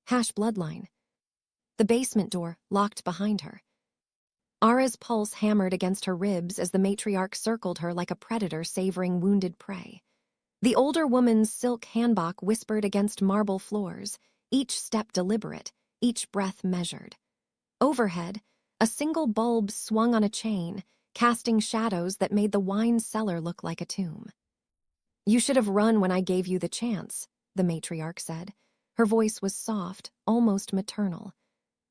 Hash bloodline. The basement door locked behind her. Ara's pulse hammered against her ribs as the matriarch circled her like a predator savoring wounded prey. The older woman's silk hanbok whispered against marble floors, each step deliberate, each breath measured. Overhead, a single bulb swung on a chain, casting shadows that made the wine cellar look like a tomb. "You should have run when I gave you the chance," the matriarch said. Her voice was soft, almost maternal.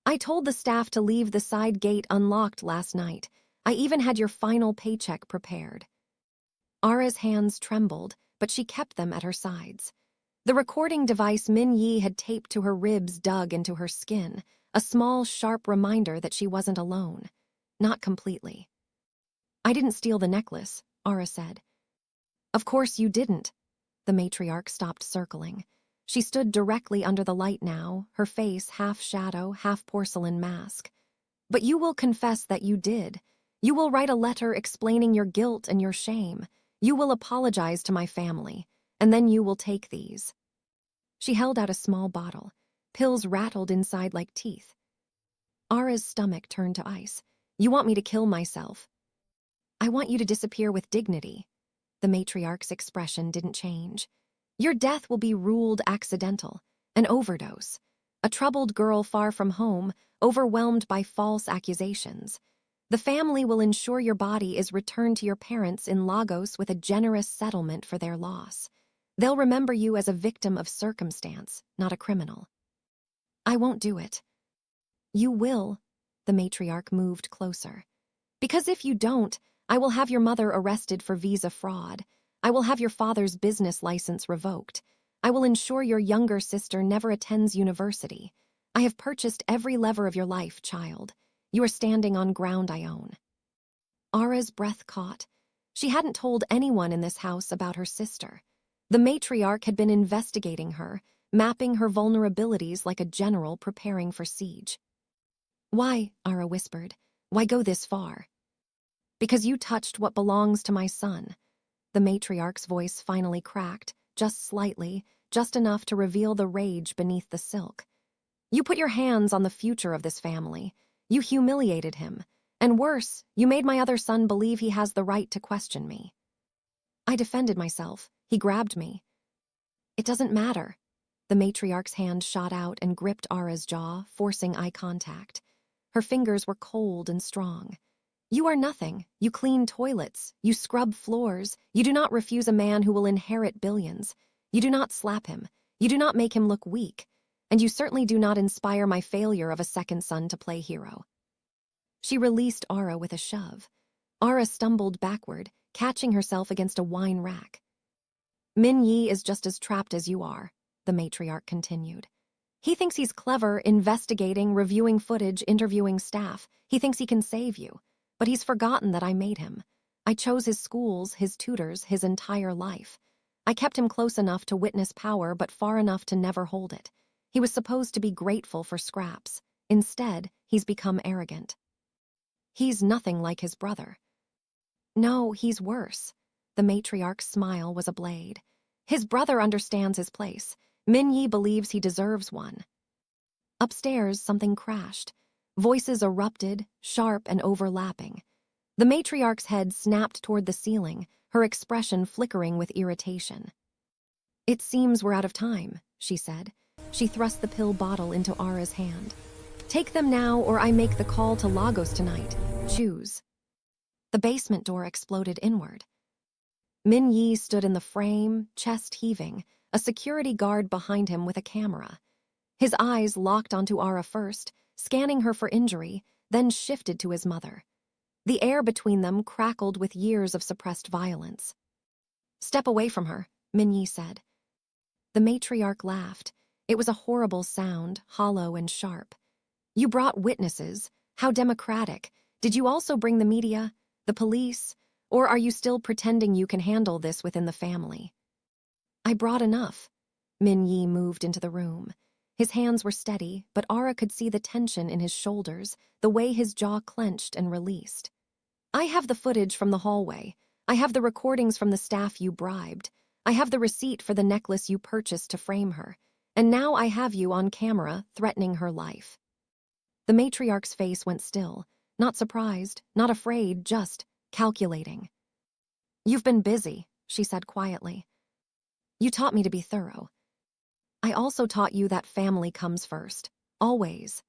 "I told the staff to leave the side gate unlocked last night. I even had your final paycheck prepared." Ara's hands trembled, but she kept them at her sides. The recording device Min Yi had taped to her ribs dug into her skin, a small, sharp reminder that she wasn't alone. Not completely. "I didn't steal the necklace," Ara said. "Of course you didn't." The matriarch stopped circling. She stood directly under the light now, her face half shadow, half porcelain mask. "But you will confess that you did. You will write a letter explaining your guilt and your shame. You will apologize to my family, and then you will take these." She held out a small bottle. Pills rattled inside like teeth. Ara's stomach turned to ice. "You want me to kill myself?" "I want you to disappear with dignity." The matriarch's expression didn't change. "Your death will be ruled accidental, an overdose. A troubled girl far from home, overwhelmed by false accusations. The family will ensure your body is returned to your parents in Lagos with a generous settlement for their loss. They'll remember you as a victim of circumstance, not a criminal." "I won't do it." "You will." The matriarch moved closer. "Because if you don't, I will have your mother arrested for visa fraud. I will have your father's business license revoked. I will ensure your younger sister never attends university. I have purchased every lever of your life, child. You are standing on ground I own." Ara's breath caught. She hadn't told anyone in this house about her sister. The matriarch had been investigating her, mapping her vulnerabilities like a general preparing for siege. "Why?" Ara whispered. "Why go this far?" "Because you touched what belongs to my son." The matriarch's voice finally cracked, just slightly, just enough to reveal the rage beneath the silk. "You put your hands on the future of this family. You humiliated him. And worse, you made my other son believe he has the right to question me." "I defended myself. He grabbed me." "It doesn't matter." The matriarch's hand shot out and gripped Ara's jaw, forcing eye contact. Her fingers were cold and strong. "You are nothing. You clean toilets. You scrub floors. You do not refuse a man who will inherit billions. You do not slap him. You do not make him look weak. And you certainly do not inspire my failure of a second son to play hero." She released Ara with a shove. Ara stumbled backward, catching herself against a wine rack. "Min Yi is just as trapped as you are," the matriarch continued. "He thinks he's clever, investigating, reviewing footage, interviewing staff. He thinks he can save you. But he's forgotten that I made him. I chose his schools, his tutors, his entire life. I kept him close enough to witness power, but far enough to never hold it. He was supposed to be grateful for scraps. Instead, he's become arrogant. He's nothing like his brother." "No, he's worse." The matriarch's smile was a blade. "His brother understands his place. Min Yi believes he deserves one." Upstairs, something crashed. Voices erupted, sharp and overlapping. The matriarch's head snapped toward the ceiling, her expression flickering with irritation. "It seems we're out of time," she said. She thrust the pill bottle into Ara's hand. "Take them now, or I make the call to Lagos tonight. Choose." The basement door exploded inward. Min Yi stood in the frame, chest heaving, a security guard behind him with a camera. His eyes locked onto Ara first, scanning her for injury, then shifted to his mother. The air between them crackled with years of suppressed violence. "Step away from her," Min Yi said. The matriarch laughed. It was a horrible sound, hollow and sharp. "You brought witnesses. How democratic. Did you also bring the media, the police, or are you still pretending you can handle this within the family?" "I brought enough." Min Yi moved into the room. His hands were steady, but Ara could see the tension in his shoulders, the way his jaw clenched and released. "I have the footage from the hallway. I have the recordings from the staff you bribed. I have the receipt for the necklace you purchased to frame her. And now I have you on camera threatening her life." The matriarch's face went still, not surprised, not afraid, just calculating. "You've been busy," she said quietly. "You taught me to be thorough. I also taught you that family comes first. Always."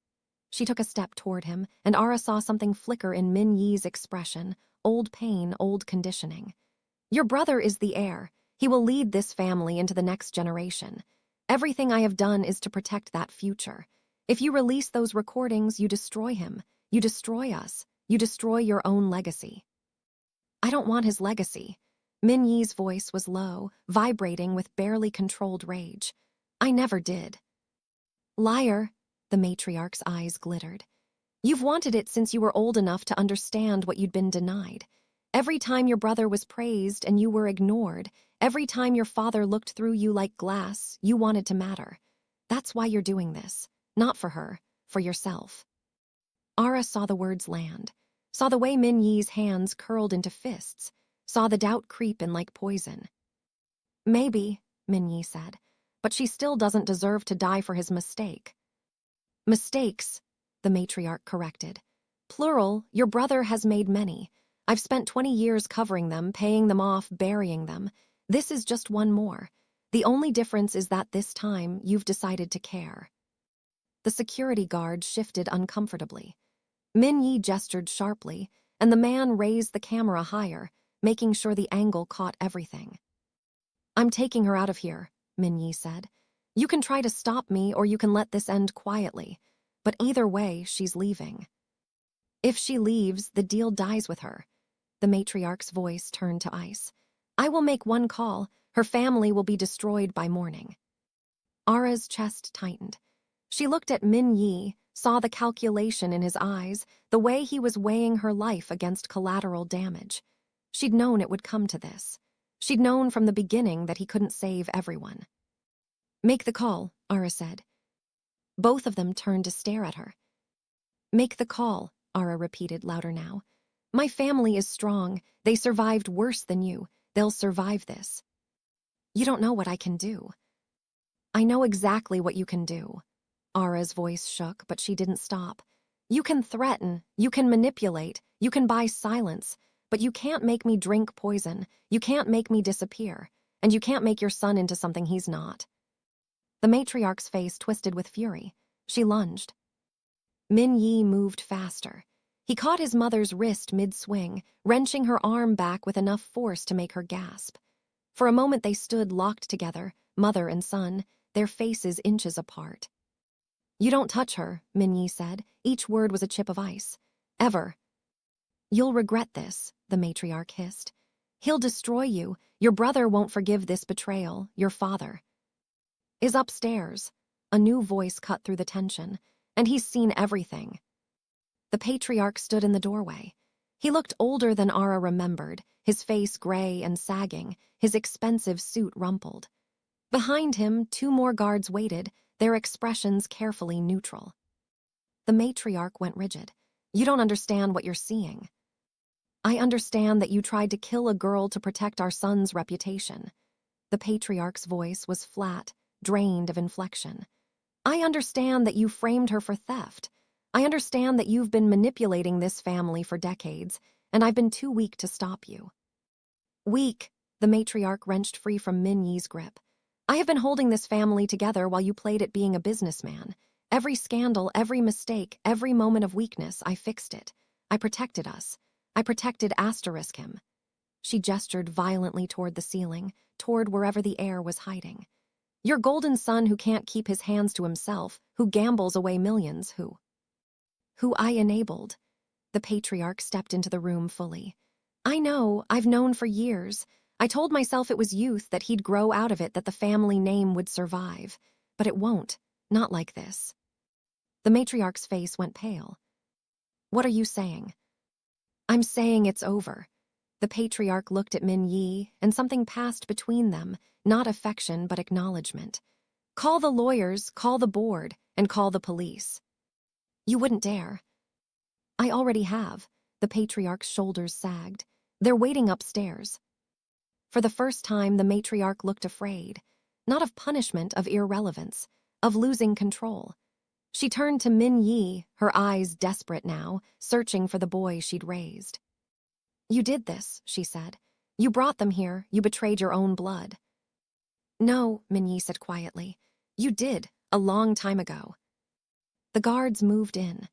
She took a step toward him, and Ara saw something flicker in Min Yi's expression, old pain, old conditioning. "Your brother is the heir. He will lead this family into the next generation. Everything I have done is to protect that future. If you release those recordings, you destroy him. You destroy us. You destroy your own legacy." "I don't want his legacy." Min Yi's voice was low, vibrating with barely controlled rage. "I never did." "Liar," the matriarch's eyes glittered. "You've wanted it since you were old enough to understand what you'd been denied. Every time your brother was praised and you were ignored, every time your father looked through you like glass, you wanted to matter. That's why you're doing this. Not for her, for yourself." Ara saw the words land, saw the way Min Yi's hands curled into fists, saw the doubt creep in like poison. "Maybe," Min Yi said, "but she still doesn't deserve to die for his mistake." "Mistakes," the matriarch corrected. "Plural, your brother has made many. I've spent 20 years covering them, paying them off, burying them. This is just one more. The only difference is that this time you've decided to care." The security guard shifted uncomfortably. Min Yi gestured sharply, and the man raised the camera higher, making sure the angle caught everything. "I'm taking her out of here," Min Yi said. "You can try to stop me or you can let this end quietly, but either way, she's leaving." "If she leaves, the deal dies with her." The matriarch's voice turned to ice. "I will make one call. Her family will be destroyed by morning." Ara's chest tightened. She looked at Min Yi, saw the calculation in his eyes, the way he was weighing her life against collateral damage. She'd known it would come to this. She'd known from the beginning that he couldn't save everyone. "Make the call," Ara said. Both of them turned to stare at her. "Make the call," Ara repeated louder now. "My family is strong. They survived worse than you. They'll survive this." "You don't know what I can do." "I know exactly what you can do." Ara's voice shook, but she didn't stop. "You can threaten, you can manipulate, you can buy silence, but you can't make me drink poison, you can't make me disappear, and you can't make your son into something he's not." The matriarch's face twisted with fury. She lunged. Min Yi moved faster. He caught his mother's wrist mid-swing, wrenching her arm back with enough force to make her gasp. For a moment they stood locked together, mother and son, their faces inches apart. "You don't touch her," Min Yi said. Each word was a chip of ice. "Ever." "You'll regret this," the matriarch hissed. "He'll destroy you. Your brother won't forgive this betrayal, your father." "Is upstairs." A new voice cut through the tension. "And he's seen everything." The patriarch stood in the doorway. He looked older than Ara remembered, his face gray and sagging, his expensive suit rumpled. Behind him, 2 more guards waited, their expressions carefully neutral. The matriarch went rigid. "You don't understand what you're seeing." "I understand that you tried to kill a girl to protect our son's reputation." The patriarch's voice was flat, drained of inflection. "I understand that you framed her for theft. I understand that you've been manipulating this family for decades, and I've been too weak to stop you." "Weak," the matriarch wrenched free from Min Yi's grip. "I have been holding this family together while you played at being a businessman. Every scandal, every mistake, every moment of weakness, I fixed it. I protected us. I protected *him. She gestured violently toward the ceiling, toward wherever the heir was hiding. "Your golden son who can't keep his hands to himself, who gambles away millions, who I enabled." The patriarch stepped into the room fully. "I know, I've known for years. I told myself it was youth, that he'd grow out of it, that the family name would survive. But it won't, not like this." The matriarch's face went pale. "What are you saying?" "I'm saying it's over." The patriarch looked at Min Yi, and something passed between them, not affection but acknowledgement. "Call the lawyers, call the board, and call the police." "You wouldn't dare." "I already have." The patriarch's shoulders sagged. "They're waiting upstairs." For the first time, the matriarch looked afraid. Not of punishment, of irrelevance. of losing control. She turned to Min Yi, her eyes desperate now, searching for the boy she'd raised. "You did this," she said. "You brought them here, you betrayed your own blood." "No," Min Yi said quietly. "You did, a long time ago." The guards moved in.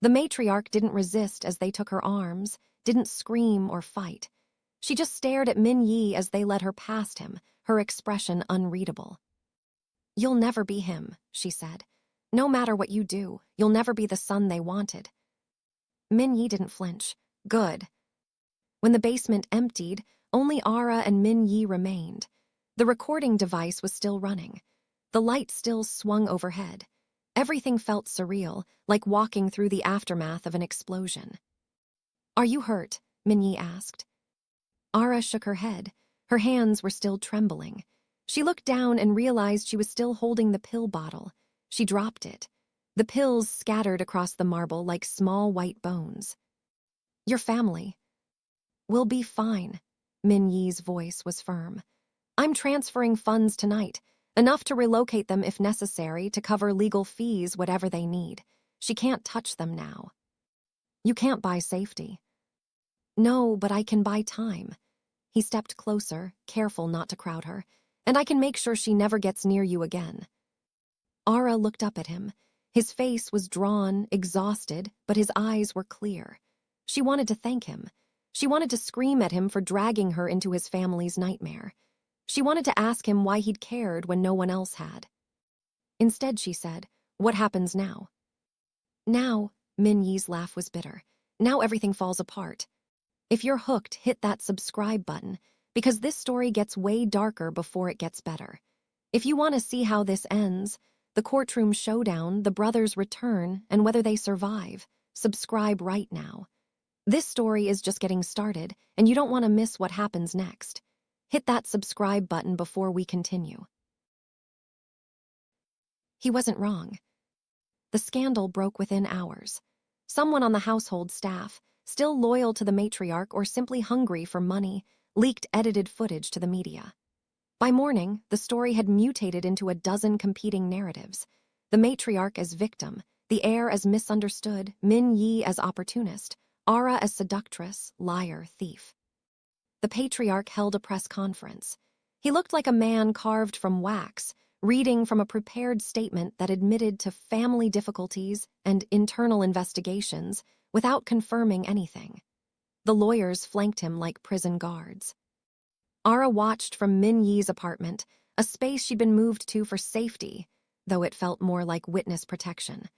The matriarch didn't resist as they took her arms, didn't scream or fight. She just stared at Min Yi as they led her past him, her expression unreadable. "You'll never be him," she said. "No matter what you do, you'll never be the son they wanted." Min Yi didn't flinch. Good. When the basement emptied, only Ara and Min Yi remained. The recording device was still running. The light still swung overhead. Everything felt surreal, like walking through the aftermath of an explosion. "Are you hurt?" Min Yi asked. Ara shook her head. Her hands were still trembling. She looked down and realized she was still holding the pill bottle. She dropped it. The pills scattered across the marble like small white bones. "Your family." "We'll be fine." Min Yi's voice was firm. "I'm transferring funds tonight, enough to relocate them if necessary to cover legal fees, whatever they need. She can't touch them now." "You can't buy safety." "No, but I can buy time." He stepped closer, careful not to crowd her. "And I can make sure she never gets near you again." Ara looked up at him. His face was drawn, exhausted, but his eyes were clear. She wanted to thank him. She wanted to scream at him for dragging her into his family's nightmare. She wanted to ask him why he'd cared when no one else had. Instead, she said, "What happens now?" "Now," Min Yi's laugh was bitter, "now everything falls apart. If you're hooked, hit that subscribe button, because this story gets way darker before it gets better. If you want to see how this ends, the courtroom showdown, the brothers' return, and whether they survive, subscribe right now. This story is just getting started, and you don't want to miss what happens next. Hit that subscribe button before we continue." He wasn't wrong. The scandal broke within hours. Someone on the household staff, still loyal to the matriarch or simply hungry for money, leaked edited footage to the media. By morning, the story had mutated into a dozen competing narratives. The matriarch as victim, the heir as misunderstood, Min Yi as opportunist, Ara as seductress, liar, thief. The patriarch held a press conference. He looked like a man carved from wax, reading from a prepared statement that admitted to family difficulties and internal investigations without confirming anything. The lawyers flanked him like prison guards. Ara watched from Min Yi's apartment, a space she'd been moved to for safety, though it felt more like witness protection.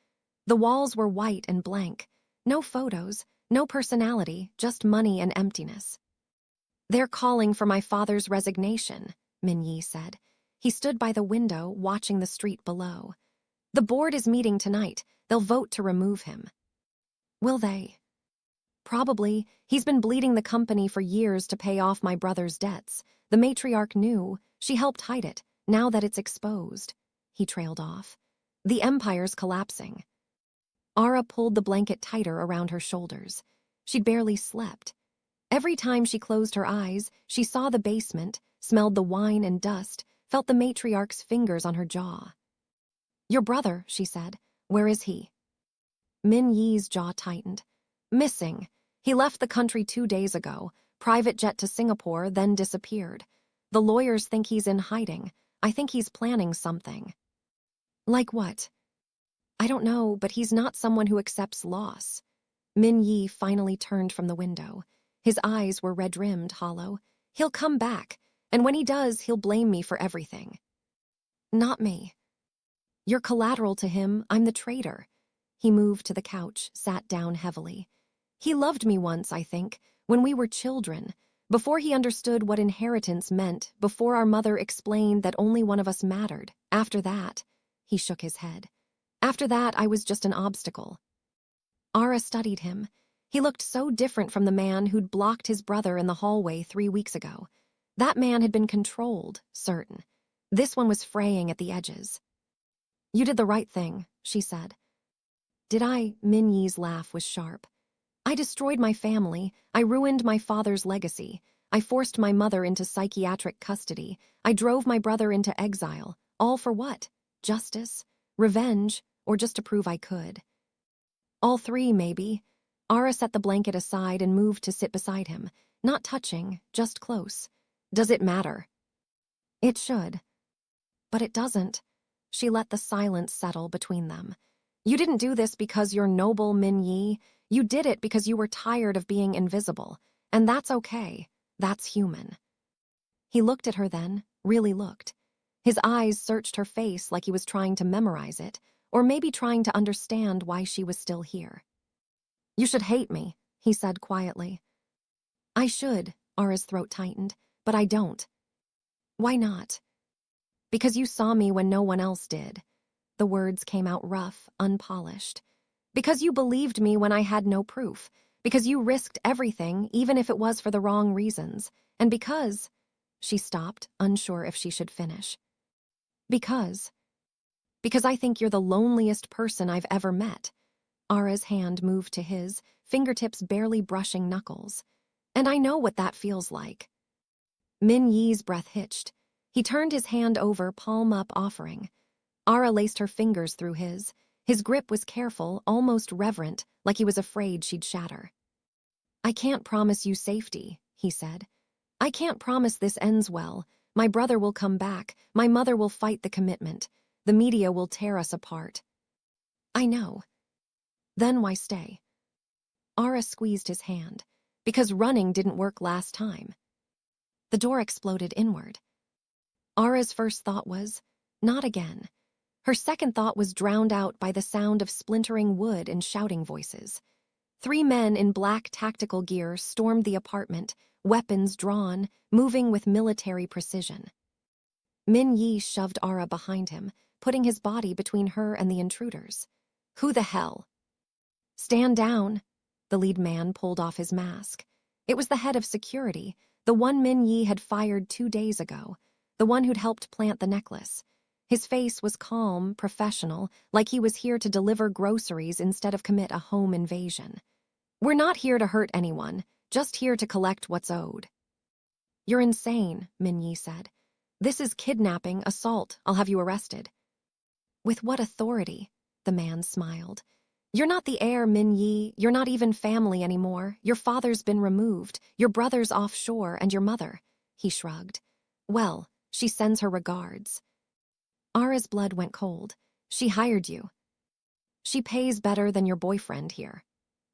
The walls were white and blank. No photos, no personality, just money and emptiness. "They're calling for my father's resignation," Min Yi said. He stood by the window, watching the street below. "The board is meeting tonight. They'll vote to remove him." "Will they?" "Probably. He's been bleeding the company for years to pay off my brother's debts. The matriarch knew. She helped hide it. Now that it's exposed." He trailed off. "The empire's collapsing." Ara pulled the blanket tighter around her shoulders. She'd barely slept. Every time she closed her eyes, she saw the basement, smelled the wine and dust, felt the matriarch's fingers on her jaw. "Your brother," she said. "Where is he?" Min Yi's jaw tightened. "Missing. He left the country 2 days ago, private jet to Singapore, then disappeared. The lawyers think he's in hiding. I think he's planning something." "Like what?" "I don't know, but he's not someone who accepts loss." Min Yi finally turned from the window. His eyes were red-rimmed, hollow. "He'll come back, and when he does, he'll blame me for everything." "Not me." "You're collateral to him. I'm the traitor." He moved to the couch, sat down heavily. "He loved me once, I think, when we were children, before he understood what inheritance meant, before our mother explained that only one of us mattered. After that," he shook his head. "After that, I was just an obstacle." Ara studied him. He looked so different from the man who'd blocked his brother in the hallway 3 weeks ago. That man had been controlled, certain. This one was fraying at the edges. "You did the right thing," she said. "Did I?" Min Yi's laugh was sharp. "I destroyed my family. I ruined my father's legacy. I forced my mother into psychiatric custody. I drove my brother into exile. All for what? Justice? Revenge, or just to prove I could? All three, maybe. Ara set the blanket aside and moved to sit beside him, not touching, just close. Does it matter? It should. But it doesn't. She let the silence settle between them. You didn't do this because you're noble, Min Yi. You did it because you were tired of being invisible. And that's okay. That's human. He looked at her then, really looked. His eyes searched her face like he was trying to memorize it, or maybe trying to understand why she was still here. You should hate me, he said quietly. I should, Ara's throat tightened, but I don't. Why not? Because you saw me when no one else did. The words came out rough, unpolished. Because you believed me when I had no proof. Because you risked everything, even if it was for the wrong reasons. And because... She stopped, unsure if she should finish. Because I think you're the loneliest person I've ever met. Ara's hand moved to his, fingertips barely brushing knuckles. And I know what that feels like. Min Yi's breath hitched. He turned his hand over, palm up, offering. Ara laced her fingers through his. His grip was careful, almost reverent, like he was afraid she'd shatter. I can't promise you safety, he said. I can't promise this ends well. My brother will come back. My mother will fight the commitment. The media will tear us apart. I know. Then why stay? Ara squeezed his hand. Because running didn't work last time. The door exploded inward. Ara's first thought was, not again. Her second thought was drowned out by the sound of splintering wood and shouting voices. 3 men in black tactical gear stormed the apartment, weapons drawn, moving with military precision. Min Yi shoved Ara behind him, putting his body between her and the intruders. Who the hell? Stand down. The lead man pulled off his mask. It was the head of security, the one Min Yi had fired 2 days ago, the one who'd helped plant the necklace. His face was calm, professional, like he was here to deliver groceries instead of commit a home invasion. We're not here to hurt anyone, just here to collect what's owed. You're insane, Min Yi said. This is kidnapping, assault. I'll have you arrested. With what authority? The man smiled. You're not the heir, Min Yi. You're not even family anymore. Your father's been removed. Your brother's offshore, and your mother. He shrugged. Well, she sends her regards. Ara's blood went cold. She hired you. She pays better than your boyfriend here.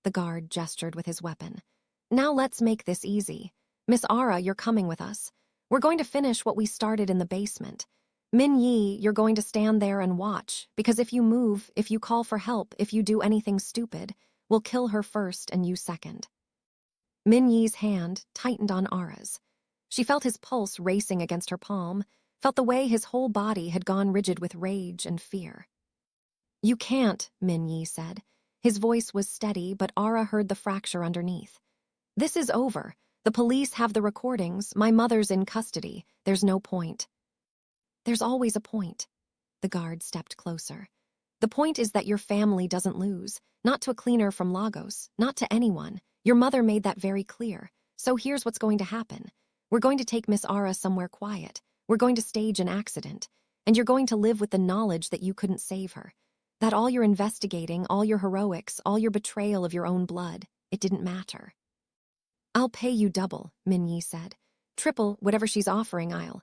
The guard gestured with his weapon. Now let's make this easy. Miss Ara, you're coming with us. We're going to finish what we started in the basement. Min Yi, you're going to stand there and watch, because if you move, if you call for help, if you do anything stupid, we'll kill her first and you second. Min Yi's hand tightened on Ara's. She felt his pulse racing against her palm, felt the way his whole body had gone rigid with rage and fear. You can't, Min Yi said. His voice was steady, but Ara heard the fracture underneath. This is over. The police have the recordings. My mother's in custody. There's no point. There's always a point. The guard stepped closer. The point is that your family doesn't lose. Not to a cleaner from Lagos. Not to anyone. Your mother made that very clear. So here's what's going to happen. We're going to take Miss Ara somewhere quiet. We're going to stage an accident. And you're going to live with the knowledge that you couldn't save her. That all your investigating, all your heroics, all your betrayal of your own blood, it didn't matter. I'll pay you double, Min Yi said. Triple, whatever she's offering, I'll.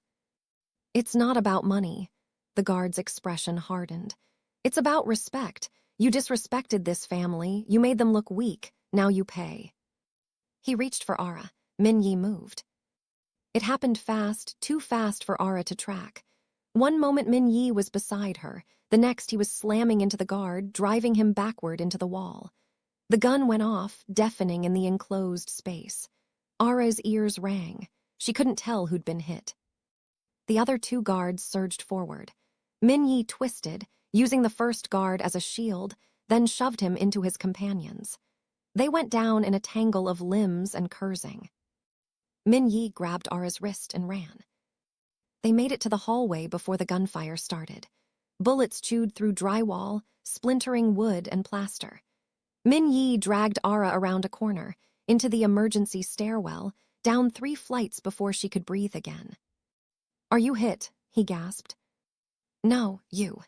It's not about money. The guard's expression hardened. It's about respect. You disrespected this family. You made them look weak. Now you pay. He reached for Ara. Min Yi moved. It happened fast, too fast for Ara to track. One moment Min Yi was beside her. The next he was slamming into the guard, driving him backward into the wall. The gun went off, deafening in the enclosed space. Ara's ears rang. She couldn't tell who'd been hit. The other 2 guards surged forward. Min Yi twisted, using the first guard as a shield, then shoved him into his companions. They went down in a tangle of limbs and cursing. Min Yi grabbed Ara's wrist and ran. They made it to the hallway before the gunfire started. Bullets chewed through drywall, splintering wood and plaster. Min Yi dragged Ara around a corner, into the emergency stairwell, down 3 flights before she could breathe again. Are you hit? He gasped. No, you.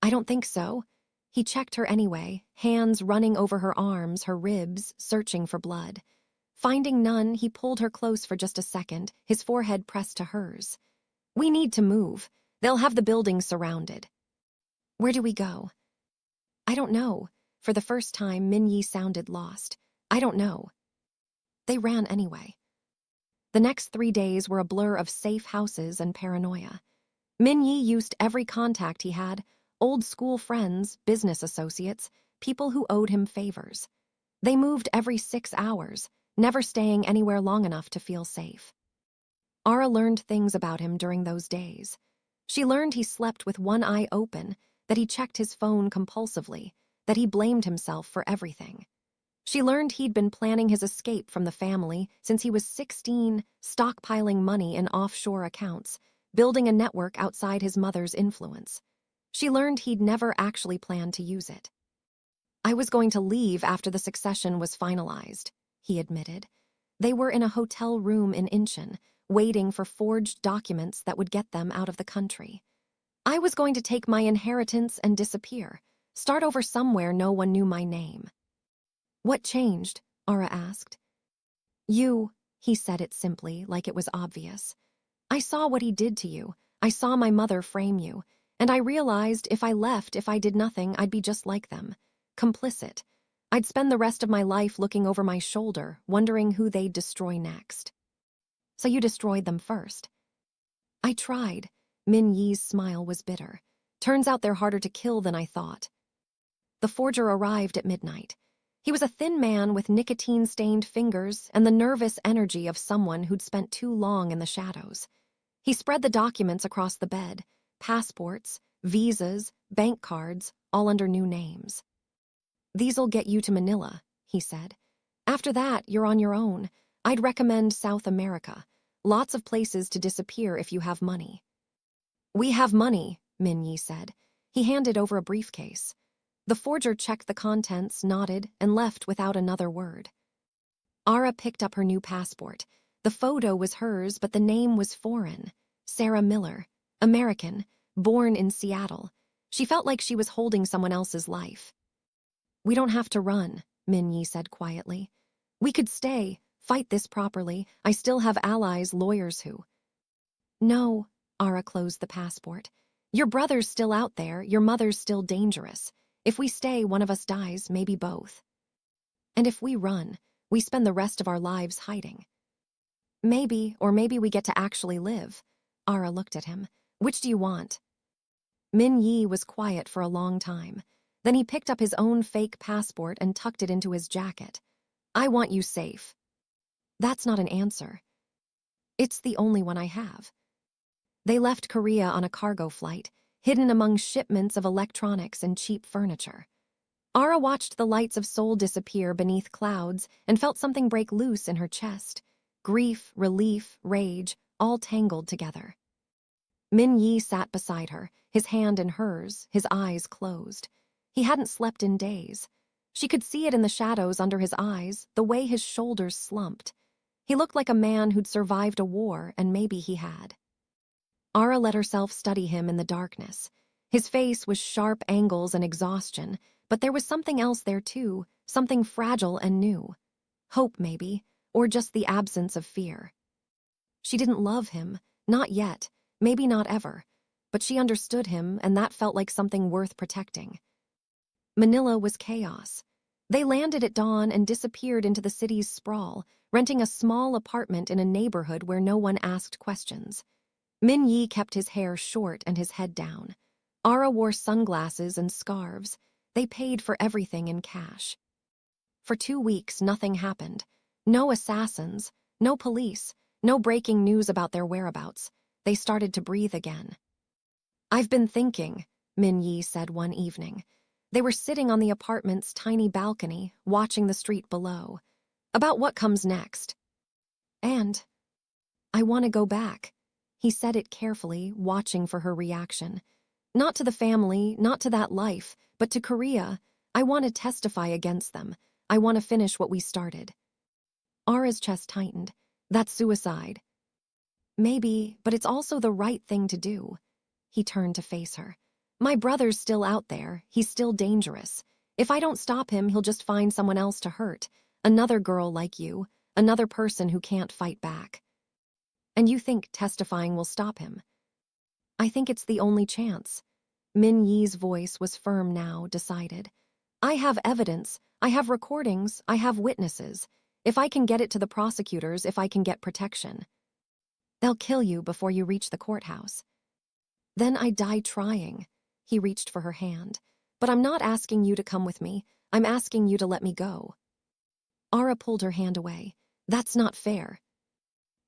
I don't think so. He checked her anyway, hands running over her arms, her ribs, searching for blood. Finding none, he pulled her close for just a second, his forehead pressed to hers. We need to move. They'll have the building surrounded. Where do we go? I don't know. For the first time, Min-yi sounded lost. I don't know. They ran anyway. The next 3 days were a blur of safe houses and paranoia. Min-yi used every contact he had, old school friends, business associates, people who owed him favors. They moved every 6 hours, never staying anywhere long enough to feel safe. Ara learned things about him during those days. She learned he slept with one eye open, that he checked his phone compulsively, that he blamed himself for everything. She learned he'd been planning his escape from the family since he was 16, stockpiling money in offshore accounts, building a network outside his mother's influence. She learned he'd never actually planned to use it. I was going to leave after the succession was finalized, he admitted. They were in a hotel room in Incheon, waiting for forged documents that would get them out of the country. I was going to take my inheritance and disappear, start over somewhere no one knew my name. What changed? Ara asked. You, he said it simply, like it was obvious. I saw what he did to you. I saw my mother frame you. And I realized if I left, if I did nothing, I'd be just like them. Complicit. I'd spend the rest of my life looking over my shoulder, wondering who they'd destroy next. So you destroyed them first. I tried. Min-yi's smile was bitter. Turns out they're harder to kill than I thought. The forger arrived at midnight. He was a thin man with nicotine-stained fingers and the nervous energy of someone who'd spent too long in the shadows. He spread the documents across the bed, passports, visas, bank cards, all under new names. These'll get you to Manila, he said. After that, you're on your own. I'd recommend South America. Lots of places to disappear if you have money. We have money, Min-yi said. He handed over a briefcase. The forger checked the contents, nodded, and left without another word. Ara picked up her new passport. The photo was hers, but the name was foreign. Sarah Miller, American, born in Seattle. She felt like she was holding someone else's life. We don't have to run, Min-yi said quietly. We could stay, fight this properly. I still have allies, lawyers who... No, Ara closed the passport. Your brother's still out there, your mother's still dangerous. If we stay, one of us dies, maybe both. And if we run, we spend the rest of our lives hiding. Maybe, or maybe we get to actually live. Ara looked at him. Which do you want? Min-yi was quiet for a long time. Then he picked up his own fake passport and tucked it into his jacket. I want you safe. That's not an answer. It's the only one I have. They left Korea on a cargo flight, hidden among shipments of electronics and cheap furniture. Ara watched the lights of Seoul disappear beneath clouds and felt something break loose in her chest. Grief, relief, rage, all tangled together. Min-yi sat beside her, his hand in hers, his eyes closed. He hadn't slept in days. She could see it in the shadows under his eyes, the way his shoulders slumped. He looked like a man who'd survived a war, and maybe he had. Ara let herself study him in the darkness. His face was sharp angles and exhaustion, but there was something else there too, something fragile and new. Hope, maybe, or just the absence of fear. She didn't love him, not yet, maybe not ever, but she understood him, and that felt like something worth protecting. Manila was chaos. They landed at dawn and disappeared into the city's sprawl, renting a small apartment in a neighborhood where no one asked questions. Min-yi kept his hair short and his head down. Ara wore sunglasses and scarves. They paid for everything in cash. For 2 weeks, nothing happened. No assassins, no police, no breaking news about their whereabouts. They started to breathe again. I've been thinking, Min-yi said one evening. They were sitting on the apartment's tiny balcony, watching the street below. About what comes next. And I want to go back. He said it carefully, watching for her reaction. Not to the family, not to that life, but to Korea. I want to testify against them. I want to finish what we started. Ara's chest tightened. That's suicide. Maybe, but it's also the right thing to do. He turned to face her. My brother's still out there. He's still dangerous. If I don't stop him, he'll just find someone else to hurt. Another girl like you. Another person who can't fight back. And you think testifying will stop him? I think it's the only chance. Min Yi's voice was firm now, decided. I have evidence. I have recordings. I have witnesses. If I can get it to the prosecutors, if I can get protection. They'll kill you before you reach the courthouse. Then I die trying. He reached for her hand. But I'm not asking you to come with me. I'm asking you to let me go. Ara pulled her hand away. That's not fair.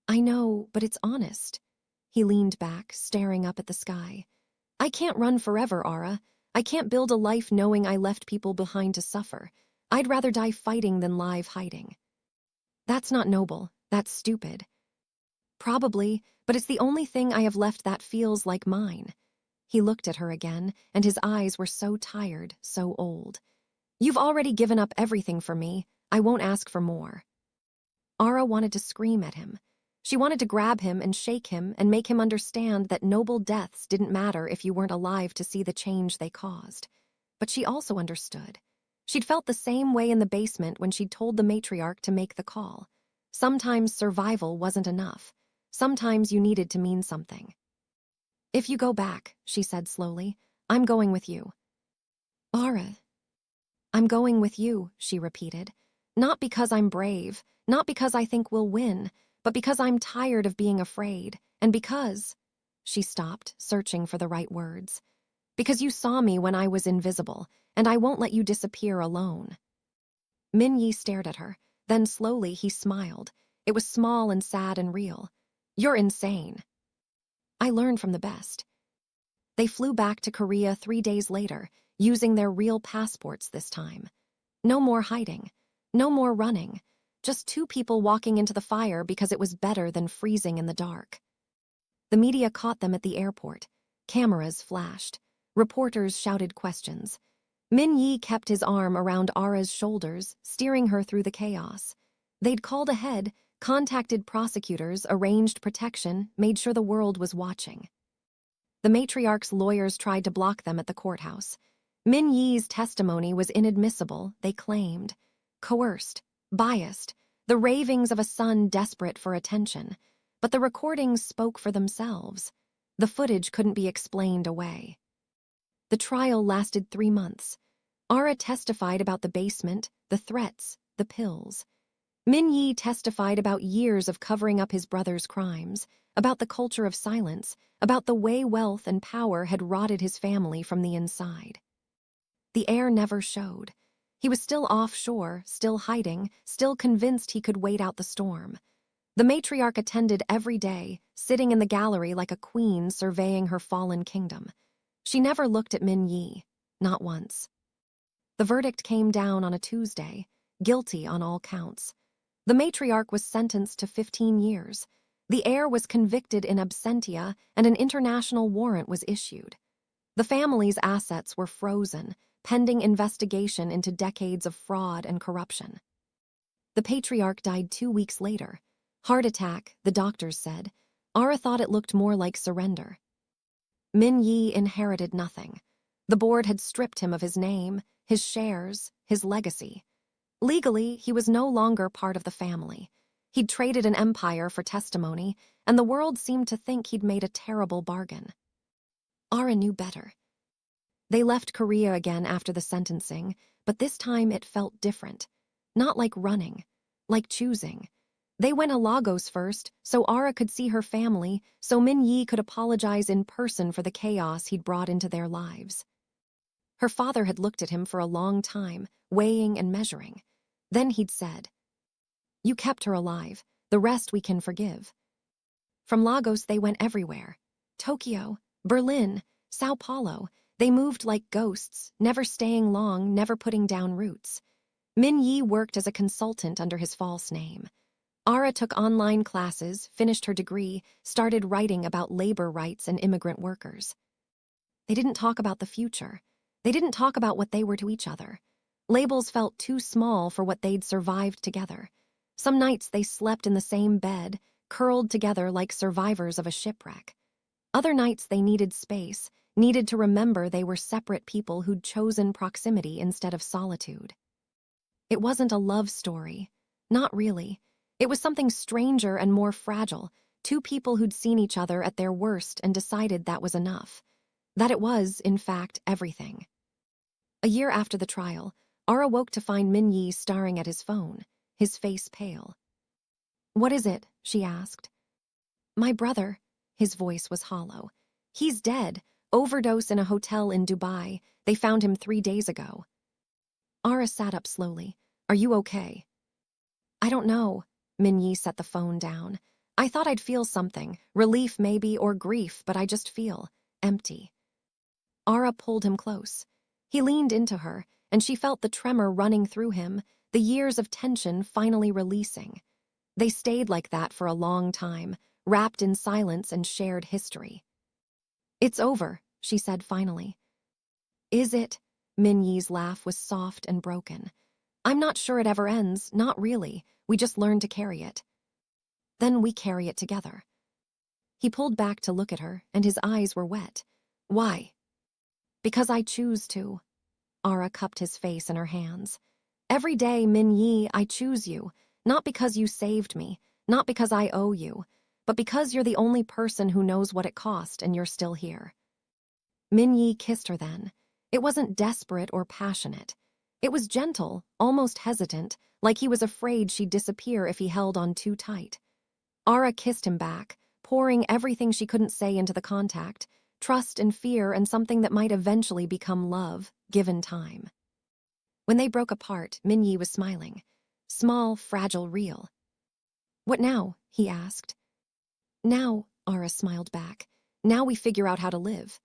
I know, but it's honest. He leaned back, staring up at the sky. I can't run forever, Ara. I can't build a life knowing I left people behind to suffer. I'd rather die fighting than live hiding. That's not noble. That's stupid. Probably, but it's the only thing I have left that feels like mine. He looked at her again, and his eyes were so tired, so old. You've already given up everything for me. I won't ask for more. Ara wanted to scream at him. She wanted to grab him and shake him and make him understand that noble deaths didn't matter if you weren't alive to see the change they caused. But she also understood. She'd felt the same way in the basement when she'd told the matriarch to make the call. Sometimes survival wasn't enough. Sometimes you needed to mean something. If you go back, she said slowly, I'm going with you. Ara. I'm going with you, she repeated. Not because I'm brave, not because I think we'll win, but because I'm tired of being afraid, and because... She stopped, searching for the right words. Because you saw me when I was invisible, and I won't let you disappear alone. Min Yi stared at her, then slowly he smiled. It was small and sad and real. You're insane. I learned from the best. They flew back to Korea 3 days later, using their real passports this time. No more hiding. No more running. Just 2 people walking into the fire because it was better than freezing in the dark. The media caught them at the airport. Cameras flashed. Reporters shouted questions. Min Yi kept his arm around Ara's shoulders, steering her through the chaos. They'd called ahead, contacted prosecutors, arranged protection, made sure the world was watching. The matriarch's lawyers tried to block them at the courthouse. Min Yi's testimony was inadmissible, they claimed. Coerced, biased, the ravings of a son desperate for attention. But the recordings spoke for themselves. The footage couldn't be explained away. The trial lasted 3 months. Ara testified about the basement, the threats, the pills. Min Yi testified about years of covering up his brother's crimes, about the culture of silence, about the way wealth and power had rotted his family from the inside. The heir never showed. He was still offshore, still hiding, still convinced he could wait out the storm. The matriarch attended every day, sitting in the gallery like a queen surveying her fallen kingdom. She never looked at Min Yi, not once. The verdict came down on a Tuesday, guilty on all counts. The matriarch was sentenced to 15 years. The heir was convicted in absentia, and an international warrant was issued. The family's assets were frozen, pending investigation into decades of fraud and corruption. The patriarch died 2 weeks later. Heart attack, the doctors said. Ara thought it looked more like surrender. Min Yi inherited nothing. The board had stripped him of his name, his shares, his legacy. Legally, he was no longer part of the family. He'd traded an empire for testimony, and the world seemed to think he'd made a terrible bargain. Ara knew better. They left Korea again after the sentencing, but this time it felt different. Not like running, like choosing. They went to Lagos first, so Ara could see her family, so Min Yi could apologize in person for the chaos he'd brought into their lives. Her father had looked at him for a long time, weighing and measuring. Then he'd said, "You kept her alive. The rest we can forgive." From Lagos they went everywhere. Tokyo, Berlin, Sao Paulo. They moved like ghosts, never staying long, never putting down roots. Min Yi worked as a consultant under his false name. Ara took online classes, finished her degree, started writing about labor rights and immigrant workers. They didn't talk about the future. They didn't talk about what they were to each other. Labels felt too small for what they'd survived together. Some nights they slept in the same bed, curled together like survivors of a shipwreck. Other nights they needed space, needed to remember they were separate people who'd chosen proximity instead of solitude. It wasn't a love story. Not really. It was something stranger and more fragile, two people who'd seen each other at their worst and decided that was enough. That it was, in fact, everything. A year after the trial, Ara woke to find Min-yi staring at his phone, his face pale. "What is it?" she asked. "My brother." His voice was hollow. "He's dead. Overdose in a hotel in Dubai. They found him 3 days ago." Ara sat up slowly. "Are you okay?" "I don't know." Min-yi set the phone down. "I thought I'd feel something, relief maybe, or grief, but I just feel empty." Ara pulled him close. He leaned into her, and she felt the tremor running through him, the years of tension finally releasing. They stayed like that for a long time, wrapped in silence and shared history. "It's over," she said finally. "Is it?" Min-yi's laugh was soft and broken. "I'm not sure it ever ends, not really. We just learn to carry it. Then we carry it together." He pulled back to look at her, and his eyes were wet. "Why?" "Because I choose to." Ara cupped his face in her hands. "Every day, Min-yi, I choose you, not because you saved me, not because I owe you, but because you're the only person who knows what it cost and you're still here." Min-yi kissed her then. It wasn't desperate or passionate. It was gentle, almost hesitant, like he was afraid she'd disappear if he held on too tight. Ara kissed him back, pouring everything she couldn't say into the contact, trust and fear and something that might eventually become love, given time. When they broke apart, Min-yi was smiling. Small, fragile, real. "What now?" he asked. "Now," Ara smiled back, "now we figure out how to live."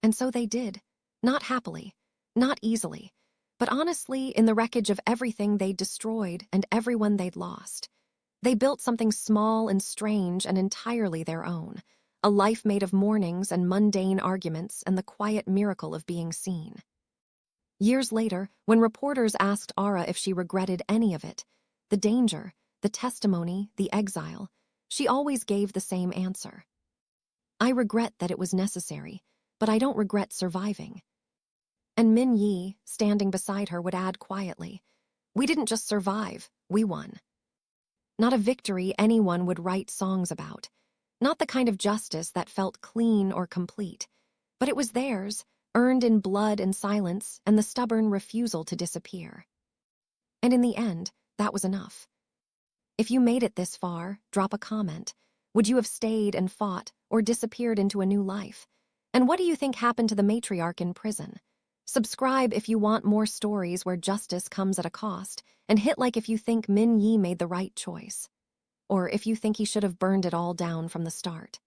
And so they did. Not happily, not easily, but honestly in the wreckage of everything they'd destroyed and everyone they'd lost. They built something small and strange and entirely their own, a life made of mornings and mundane arguments and the quiet miracle of being seen. Years later, when reporters asked Ara if she regretted any of it, the danger, the testimony, the exile, she always gave the same answer. "I regret that it was necessary, but I don't regret surviving." And Min-yi, standing beside her, would add quietly, "We didn't just survive, we won." Not a victory anyone would write songs about. Not the kind of justice that felt clean or complete. But it was theirs, earned in blood and silence and the stubborn refusal to disappear. And in the end, that was enough. If you made it this far, drop a comment. Would you have stayed and fought or disappeared into a new life? And what do you think happened to the matriarch in prison? Subscribe if you want more stories where justice comes at a cost, and hit like if you think Min-yi made the right choice. Or if you think he should have burned it all down from the start.